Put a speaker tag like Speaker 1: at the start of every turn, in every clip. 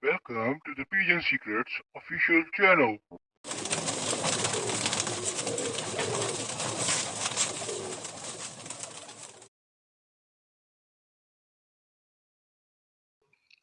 Speaker 1: Welcome to the Pigeon Secrets official channel.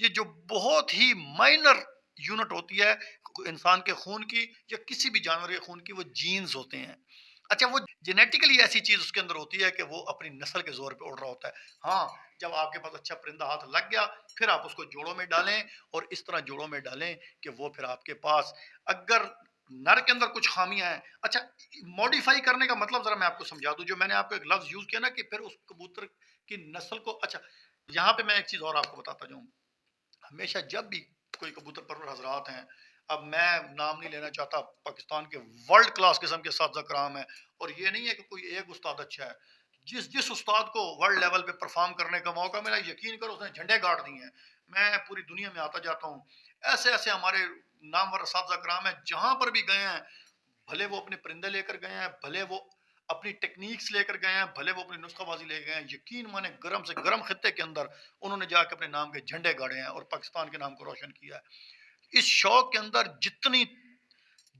Speaker 2: یہ جو بہت ہی مائنر یونٹ ہوتی ہے انسان کے خون کی یا کسی بھی جانور کے خون کی، وہ جینز ہوتے ہیں۔ اچھا، وہ جینیٹیکلی ایسی چیز اس کے اندر ہوتی ہے کہ وہ اپنی نسل کے زور پہ اڑ رہا ہوتا ہے۔ ہاں، جب آپ کے پاس اچھا پرندہ ہاتھ لگ گیا، پھر آپ اس کو جوڑوں میں ڈالیں اور اس طرح جوڑوں میں ڈالیں کہ وہ پھر آپ کے پاس، اگر نر کے اندر کچھ خامیاں ہیں، اچھا موڈیفائی کرنے کا مطلب ذرا میں آپ کو سمجھا دوں، جو میں نے آپ کو ایک لفظ یوز کیا نا کہ پھر اس کبوتر کی نسل کو، اچھا یہاں پہ میں ایک چیز اور آپ کو بتاتا جاؤں۔ ہمیشہ جب بھی کوئی کبوتر پرور حضرات ہیں، اب میں نام نہیں لینا چاہتا، پاکستان کے ورلڈ کلاس قسم کے اساتذہ کرام ہیں، اور یہ نہیں ہے کہ کوئی ایک استاد اچھا ہے، جس استاد کو ورلڈ لیول پہ پرفارم کرنے کا موقع ملا، یقین کرو اس نے جھنڈے گاڑ دیے ہیں۔ میں پوری دنیا میں آتا جاتا ہوں، ایسے ایسے ہمارے نامور اساتذہ کرام ہیں، جہاں پر بھی گئے ہیں، بھلے وہ اپنے پرندے لے کر گئے ہیں، بھلے وہ اپنی ٹیکنیکس لے کر گئے ہیں، بھلے وہ اپنی نسخہ بازی لے گئے ہیں، یقین مانے گرم سے گرم خطے کے اندر انہوں نے جا کے اپنے نام کے جھنڈے گاڑے ہیں اور پاکستان کے نام کو روشن کیا ہے۔ اس شوق کے اندر جتنی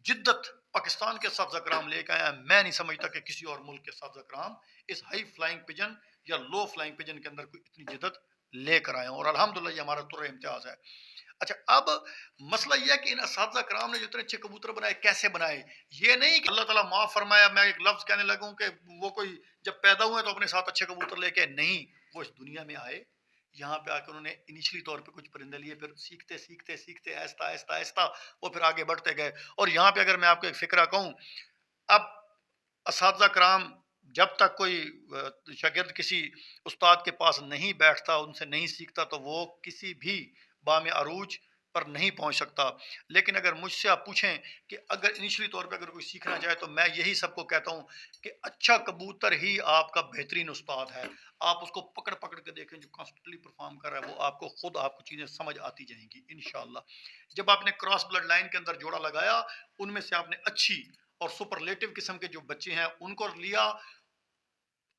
Speaker 2: جدت پاکستان کے اساتذہ کرام لے کے آئے ہیں، میں نہیں سمجھتا کہ کسی اور ملک کے اساتذہ کرام اس ہائی فلائنگ پجن یا لو فلائنگ پجن کے اندر کوئی اتنی جدت لے کر آئے ہیں، اور الحمدللہ یہ ہمارا طور امتیاز ہے۔ اچھا، اب مسئلہ یہ ہے کہ ان اساتذہ کرام نے جو اتنے اچھے کبوتر بنائے، کیسے بنائے؟ یہ نہیں کہ اللہ تعالیٰ معاف فرمایا، میں ایک لفظ کہنے لگوں کہ وہ کوئی جب پیدا ہوئے تو اپنے ساتھ اچھے کبوتر لے کے، نہیں، وہ اس دنیا میں آئے، یہاں پہ آ کے انہوں نے انیشلی طور پہ کچھ پرندے لیے، پھر سیکھتے سیکھتے سیکھتے آہستہ آہستہ آہستہ وہ پھر آگے بڑھتے گئے۔ اور یہاں پہ اگر میں آپ کو ایک فکرہ کہوں، اب اساتذہ کرام جب تک کوئی شاگرد کسی استاد کے پاس نہیں بیٹھتا، ان سے نہیں سیکھتا، تو وہ کسی بھی بام عروج پر نہیں پہنچ سکتا۔ لیکن اگر مجھ سے آپ پوچھیں کہ اگر انیشلی طور پہ اگر کوئی سیکھنا چاہے، تو میں یہی سب کو کہتا ہوں کہ اچھا کبوتر ہی آپ کا بہترین استاد ہے۔ آپ اس کو پکڑ پکڑ کے دیکھیں، جو کانسٹنٹلی پرفارم کر رہا ہے، وہ آپ کو خود آپ کو چیزیں سمجھ آتی جائیں گی انشاءاللہ۔ جب آپ نے کراس بلڈ لائن کے اندر جوڑا لگایا، ان میں سے آپ نے اچھی اور سپرلیٹو قسم کے جو بچے ہیں ان کو لیا،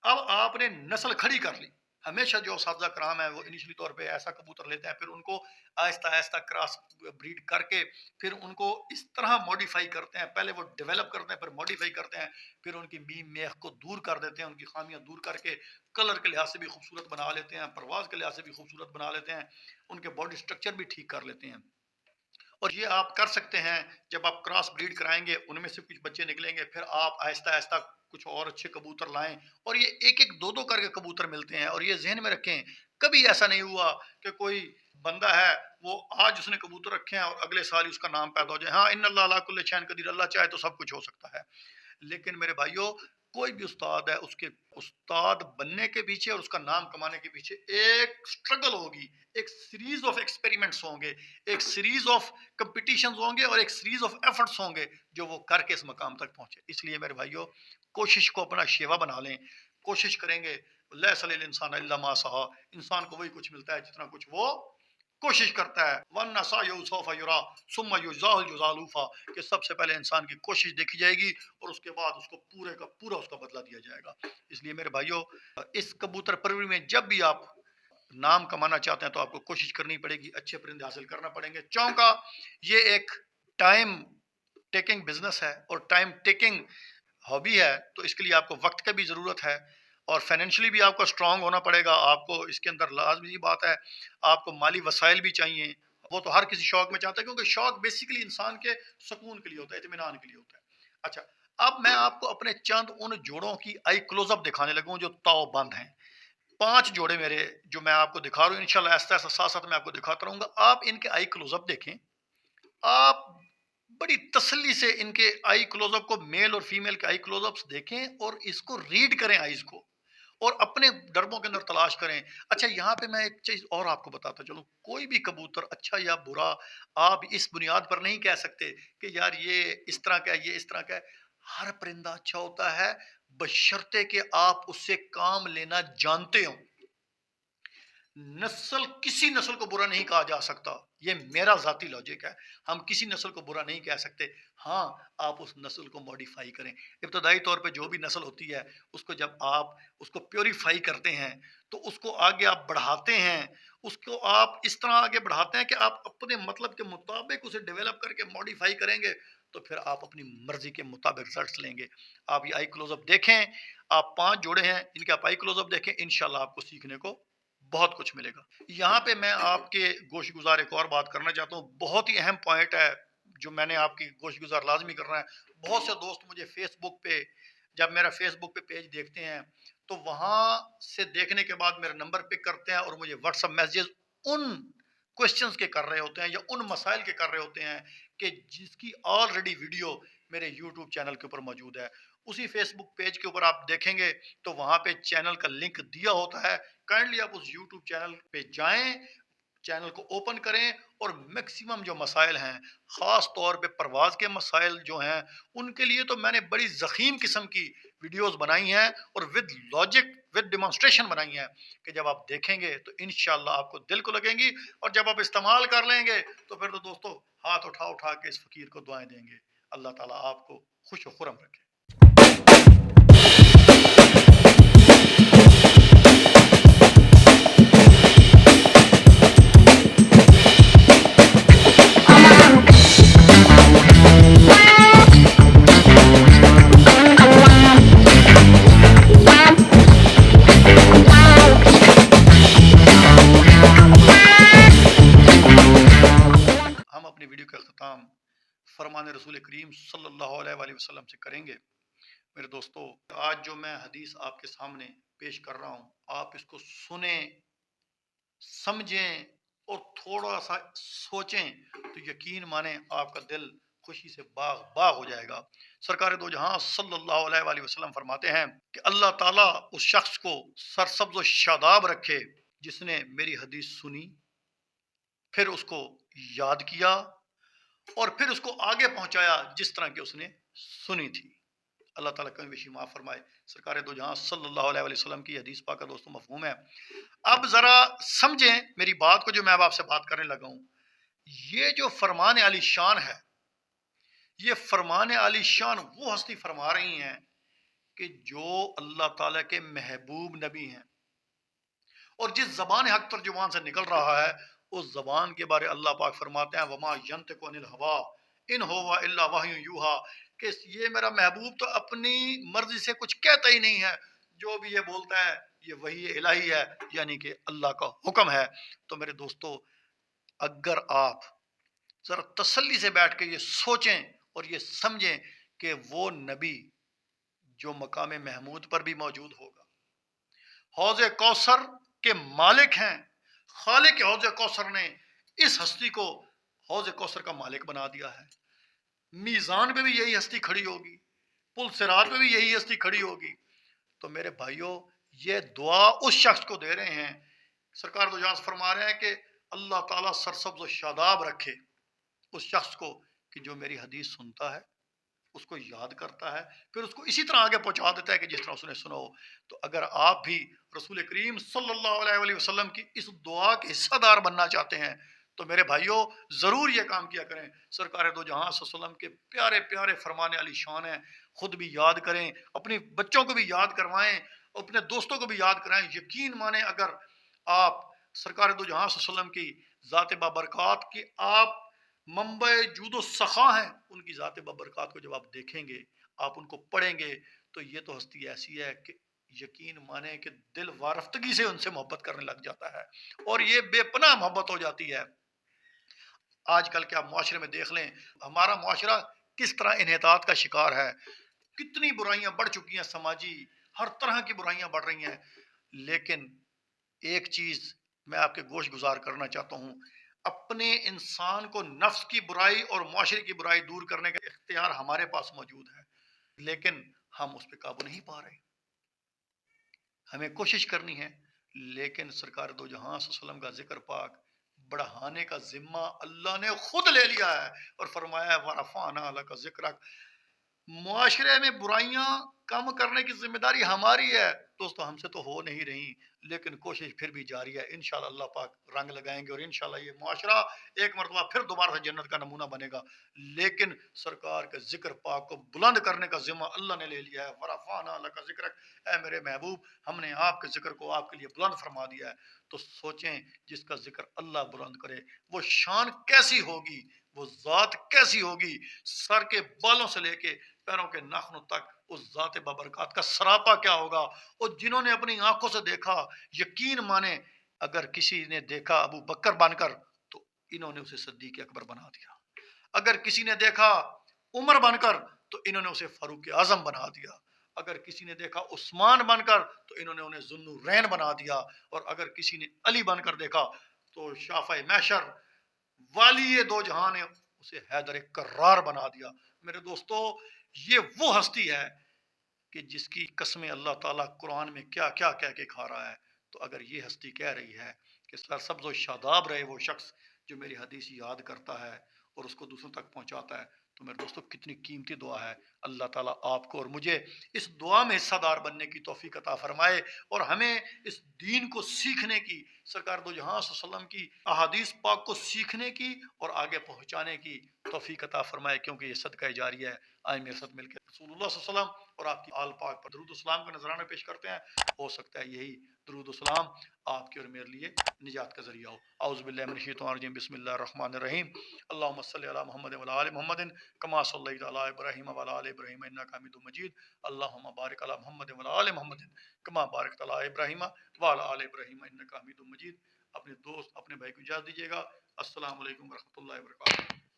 Speaker 2: اب آپ نے نسل کھڑی کر لی۔ ہمیشہ جو اساتذہ کرام ہیں وہ انیشلی طور پہ ایسا کبوتر لیتے ہیں، پھر ان کو آہستہ آہستہ کراس بریڈ کر کے پھر ان کو اس طرح موڈیفائی کرتے ہیں، پہلے وہ ڈیولپ کرتے ہیں، پھر موڈیفائی کرتے ہیں، پھر ان کی میم میخ کو دور کر دیتے ہیں، ان کی خامیاں دور کر کے کلر کے لحاظ سے بھی خوبصورت بنا لیتے ہیں، پرواز کے لحاظ سے بھی خوبصورت بنا لیتے ہیں، ان کے باڈی سٹرکچر بھی ٹھیک کر لیتے ہیں۔ اور یہ آپ کر سکتے ہیں جب آپ کراس بریڈ کرائیں گے، ان میں سے کچھ بچے نکلیں گے، پھر آپ آہستہ آہستہ کچھ اور اچھے کبوتر لائیں، اور یہ ایک ایک دو دو کر کے کبوتر ملتے ہیں۔ اور یہ ذہن میں رکھیں، کبھی ایسا نہیں ہوا کہ کوئی بندہ ہے وہ آج اس نے کبوتر رکھے ہیں اور اگلے سال ہی اس کا نام پیدا ہو جائے۔ ہاں، ان اللہ علی کل شیء قدیر، اللہ چاہے تو سب کچھ ہو سکتا ہے، لیکن میرے بھائیوں، کوئی بھی استاد ہے، اس کے استاد بننے کے پیچھے اور اس کا نام کمانے کے پیچھے ایک سٹرگل ہوگی، ایک سیریز آف ایکسپیریمنٹس ہوں گے، ایک سیریز آف کمپٹیشنز ہوں گے، اور ایک سیریز آف ایفرٹس ہوں گے جو وہ کر کے اس مقام تک پہنچے۔ اس لیے میرے بھائیوں، کوشش کو اپنا شیوا بنا لیں، کوشش کریں گے، لیس علی الانسان الا ما سعی، انسان کو وہی کچھ ملتا ہے جتنا کچھ وہ کوشش کرتا ہے۔ وَأَنَّ سَعْيَهُ سَوْفَ يُرَىٰ ثُمَّ يُجْزَاهُ الْجَزَاءَ الْأَوْفَىٰ، کہ سب سے پہلے انسان کی کوشش دیکھی جائے گی اور اس کے بعد اس کو پورے کا پورا اس کا بدلہ دیا جائے گا۔ اس لیے میرے بھائیوں، اس کبوتر پروری میں جب بھی آپ نام کمانا چاہتے ہیں تو آپ کو کوشش کرنی پڑے گی، اچھے پرندے حاصل کرنا پڑیں گے۔ چونکہ یہ ایک ٹائم ٹیکنگ بزنس ہے اور ٹائم ٹیکنگ ہابی ہے، تو اس کے لیے آپ کو وقت کی بھی ضرورت ہے، اور فائنینشلی بھی آپ کو اسٹرانگ ہونا پڑے گا۔ آپ کو اس کے اندر لازمی بات ہے، آپ کو مالی وسائل بھی چاہیے۔ وہ تو ہر کسی شوق میں چاہتا ہے، کیونکہ شوق بیسیکلی انسان کے سکون کے لیے ہوتا ہے، اطمینان کے لیے ہوتا ہے۔ اچھا، اب میں آپ کو اپنے چند ان جوڑوں کی آئی کلوز اپ دکھانے لگوں جو تاؤ بند ہیں۔ 5 جوڑے میرے جو میں آپ کو دکھا رہا ہوں، انشاءاللہ ایسا ایسا ساتھ ساتھ میں آپ کو دکھاتا رہوں گا۔ آپ ان کے آئی کلوز اپ دیکھیں، آپ بڑی تسلی سے ان کے آئی کلوز اپ کو، میل اور فیمیل کے آئی کلوز اپس دیکھیں اور اس کو ریڈ کریں آئیز کو، اور اپنے ڈربوں کے اندر تلاش کریں۔ اچھا، یہاں پہ میں ایک چیز اور آپ کو بتاتا چلوں، کوئی بھی کبوتر اچھا یا برا آپ اس بنیاد پر نہیں کہہ سکتے کہ یار یہ اس طرح کا ہے، یہ اس طرح کا ہے۔ ہر پرندہ اچھا ہوتا ہے بشرطے کہ آپ اس سے کام لینا جانتے ہوں۔ نسل، کسی نسل کو برا نہیں کہا جا سکتا، یہ میرا ذاتی لاجک ہے۔ ہم کسی نسل کو برا نہیں کہہ سکتے، ہاں آپ اس نسل کو موڈیفائی کریں۔ ابتدائی طور پہ جو بھی نسل ہوتی ہے، اس کو جب آپ اس کو پیوریفائی کرتے ہیں تو اس کو آگے آپ بڑھاتے ہیں، اس کو آپ اس طرح آگے بڑھاتے ہیں کہ آپ اپنے مطلب کے مطابق اسے ڈیولپ کر کے موڈیفائی کریں گے، تو پھر آپ اپنی مرضی کے مطابق رزلٹس لیں گے۔ آپ یہ آئی کلوز اپ دیکھیں، آپ 5 جوڑے ہیں، ان کے آپ آئی کلوز اپ دیکھیں، انشاءاللہ آپ کو سیکھنے کو بہت کچھ ملے گا۔ یہاں پہ میں آپ کے گوش گزار ایک اور بات کرنا چاہتا ہوں، بہت ہی اہم پوائنٹ ہے جو میں نے آپ کی گوش گزار لازمی کرنا ہے۔ بہت سے دوست مجھے فیس بک پہ، جب میرا فیس بک پہ پیج دیکھتے ہیں تو وہاں سے دیکھنے کے بعد میرا نمبر پک کرتے ہیں اور مجھے واٹس ایپ میسیجز ان کوشچنز کے کر رہے ہوتے ہیں یا ان مسائل کے کر رہے ہوتے ہیں کہ جس کی آلریڈی ویڈیو میرے یوٹیوب چینل کے اوپر موجود ہے۔ اسی فیس بک پیج کے اوپر آپ دیکھیں گے تو وہاں پہ چینل کا لنک دیا ہوتا ہے، کائنڈلی آپ اس یوٹیوب چینل پہ جائیں، چینل کو اوپن کریں اور میکسیمم جو مسائل ہیں، خاص طور پہ پرواز کے مسائل جو ہیں، ان کے لیے تو میں نے بڑی ضخیم قسم کی ویڈیوز بنائی ہیں اور ود لاجک ود ڈیمانسٹریشن بنائی ہیں کہ جب آپ دیکھیں گے تو انشاءاللہ آپ کو دل کو لگیں گی، اور جب آپ استعمال کر لیں گے تو پھر تو دوستو ہاتھ اٹھا اٹھا کے اس فقیر کو دعائیں دیں گے۔ اللہ تعالیٰ آپ کو خوش و خرم رکھے۔ ہم اپنی ویڈیو کا اختتام فرمان رسول کریم صلی اللہ علیہ وآلہ وسلم سے کریں گے۔ میرے دوستو، آج جو میں حدیث آپ کے سامنے پیش کر رہا ہوں، آپ اس کو سنیں، سمجھیں اور تھوڑا سا سوچیں تو یقین مانیں آپ کا دل خوشی سے باغ باغ ہو جائے گا۔ سرکار دو جہاں صلی اللہ علیہ وآلہ وسلم فرماتے ہیں کہ اللہ تعالیٰ اس شخص کو سرسبز و شاداب رکھے جس نے میری حدیث سنی، پھر اس کو یاد کیا اور پھر اس کو آگے پہنچایا جس طرح کہ اس نے سنی تھی۔ اللہ تعالیٰ کمی بیشی معاف فرمائے۔ سرکار دو جہاں صلی اللہ علیہ وآلہ وسلم کی حدیث پاک کا دوستو مفہوم ہے۔ اب ذرا سمجھیں میری بات کو جو میں اب آپ سے بات کرنے لگا ہوں۔ یہ جو فرمان علی شان ہے، یہ فرمان علی شان وہ ہستی فرما رہی ہیں کہ جو اللہ تعالیٰ کے محبوب نبی ہیں، اور جس زبان حق ترجمان سے نکل رہا ہے اس زبان کے بارے اللہ پاک فرماتے ہیں وما ینطق عن الہوی ان ہوا الا وحی یوحی، کہ یہ میرا محبوب تو اپنی مرضی سے کچھ کہتا ہی نہیں ہے، جو بھی یہ بولتا ہے یہ وحی الہی ہے، یعنی کہ اللہ کا حکم ہے۔ تو میرے دوستو، اگر آپ ذرا تسلی سے بیٹھ کے یہ سوچیں اور یہ سمجھیں کہ وہ نبی جو مقام محمود پر بھی موجود ہوگا، حوض کوثر کے مالک ہیں، خالق حوض کوثر نے اس ہستی کو حوض کوثر کا مالک بنا دیا ہے۔ میزان پہ بھی یہی ہستی کھڑی ہوگی، پل صراط پہ بھی یہی ہستی کھڑی ہوگی۔ تو میرے بھائیوں، یہ دعا اس شخص کو دے رہے ہیں، سرکار دو جہاں فرما رہے ہیں کہ اللہ تعالیٰ سرسبز و شاداب رکھے اس شخص کو کہ جو میری حدیث سنتا ہے، اس کو یاد کرتا ہے، پھر اس کو اسی طرح آگے پہنچا دیتا ہے کہ جس طرح اس نے سنا ہو۔ تو اگر آپ بھی رسول کریم صلی اللہ علیہ وآلہ وسلم کی اس دعا کے حصہ دار بننا چاہتے ہیں تو میرے بھائیوں ضرور یہ کام کیا کریں۔ سرکار دو جہاں صلی اللہ علیہ وسلم کے پیارے پیارے فرمان علی شان ہیں، خود بھی یاد کریں، اپنے بچوں کو بھی یاد کروائیں، اپنے دوستوں کو بھی یاد کرائیں۔ یقین مانیں اگر آپ سرکار دو جہاں صلی اللہ علیہ وسلم کی ذات بابرکات کی آپ منبع جود و سخا ہیں، ان کی ذات بابرکات کو جب آپ دیکھیں گے، آپ ان کو پڑھیں گے تو یہ تو ہستی ایسی ہے کہ یقین مانیں کہ دل وارفتگی سے ان سے محبت کرنے لگ جاتا ہے، اور یہ بے پناہ محبت ہو جاتی ہے۔ آج کل کے آپ معاشرے میں دیکھ لیں، ہمارا معاشرہ کس طرح انحطاط کا شکار ہے، کتنی برائیاں بڑھ چکی ہیں، سماجی ہر طرح کی برائیاں بڑھ رہی ہیں۔ لیکن ایک چیز میں آپ کے گوش گزار کرنا چاہتا ہوں، اپنے انسان کو نفس کی برائی اور معاشرے کی برائی دور کرنے کا اختیار ہمارے پاس موجود ہے، لیکن ہم اس پہ قابو نہیں پا رہے۔ ہمیں کوشش کرنی ہے، لیکن سرکار دو جہاں صلی اللہ علیہ وسلم کا ذکر پاک بڑھانے کا ذمہ اللہ نے خود لے لیا ہے اور فرمایا ہے وَرَفَعْنَا لَكَ ذِكْرَكَ۔ معاشرے میں برائیاں کم کرنے کی ذمہ داری ہماری ہے دوستو، ہم سے تو ہو نہیں رہی، لیکن کوشش پھر بھی جاری ہے۔ انشاءاللہ اللہ پاک رنگ لگائیں گے اور انشاءاللہ یہ معاشرہ ایک مرتبہ پھر دوبارہ سے جنت کا نمونہ بنے گا، لیکن سرکار کے ذکر پاک کو بلند کرنے کا ذمہ اللہ نے لے لیا ہے۔ وَرَفَعْنَا لَكَ ذِكْرَكَ، اے میرے محبوب، ہم نے آپ کے ذکر کو آپ کے لیے بلند فرما دیا ہے۔ تو سوچیں جس کا ذکر اللہ بلند کرے وہ شان کیسی ہوگی، وہ ذات کیسی ہوگی، سر کے بالوں سے لے کے پیروں کے ناخنوں تک اس ذات بابرکات کا سراپا کیا ہوگا۔ اور جنہوں نے اپنی آنکھوں سے دیکھا، یقین مانیں اگر کسی نے دیکھا ابو بکر بن کر تو انہوں نے اسے صدیق اکبر بنا دیا، اگر کسی نے دیکھا عمر بن کر تو انہوں نے اسے فاروق اعظم بنا دیا، اگر کسی نے دیکھا عثمان بن کر تو انہوں نے انہیں ذوالنورین بنا دیا، اور اگر کسی نے علی بن کر دیکھا تو شافع محشر والی دو جہان ہے اسے حیدر کرار بنا دیا۔ میرے دوستو، یہ وہ ہستی ہے کہ جس کی قسمیں اللہ تعالیٰ قرآن میں کیا کیا کہہ کے کھا رہا ہے۔ تو اگر یہ ہستی کہہ رہی ہے کہ سرسبز و شاداب رہے وہ شخص جو میری حدیث یاد کرتا ہے اور اس کو دوسروں تک پہنچاتا ہے، تو میرے دوستو کتنی قیمتی دعا ہے۔ اللہ تعالیٰ آپ کو اور مجھے اس دعا میں حصہ دار بننے کی توفیق عطا فرمائے، اور ہمیں اس دین کو سیکھنے کی، سرکار دو جہاں صلی اللہ علیہ وسلم کی احادیث پاک کو سیکھنے کی اور آگے پہنچانے کی توفیق عطا فرمائے، کیونکہ یہ صدقہ جاریہ ہے۔ آئے میرے ساتھ مل کے رسول اللہ صلی اللہ علیہ وسلم اور آپ کی آل پاک پر درود و سلام کا نذرانہ پیش کرتے ہیں۔ ہو سکتا ہے یہی درود و سلام آپ کے اور میرے لیے نجات کا ذریعہ ہو۔ اعوذ باللہ من الشیطان الرجیم، بسم اللہ الرحمن الرحیم۔ اللہم صلی علی محمد وعلی آل محمد کما صلیت علی ابراہیم وعلی آل ابراہیم انک حمید مجید۔ اللہم بارک علی محمد وعلی آل محمد کما بارکت علی ابراہیم وعلی آل ابراہیم انک حمید مجید۔ اپنے دوست اپنے بھائی کو اجازت دیجیے گا۔ السلام علیکم ورحمۃ اللہ وبرکاتہ۔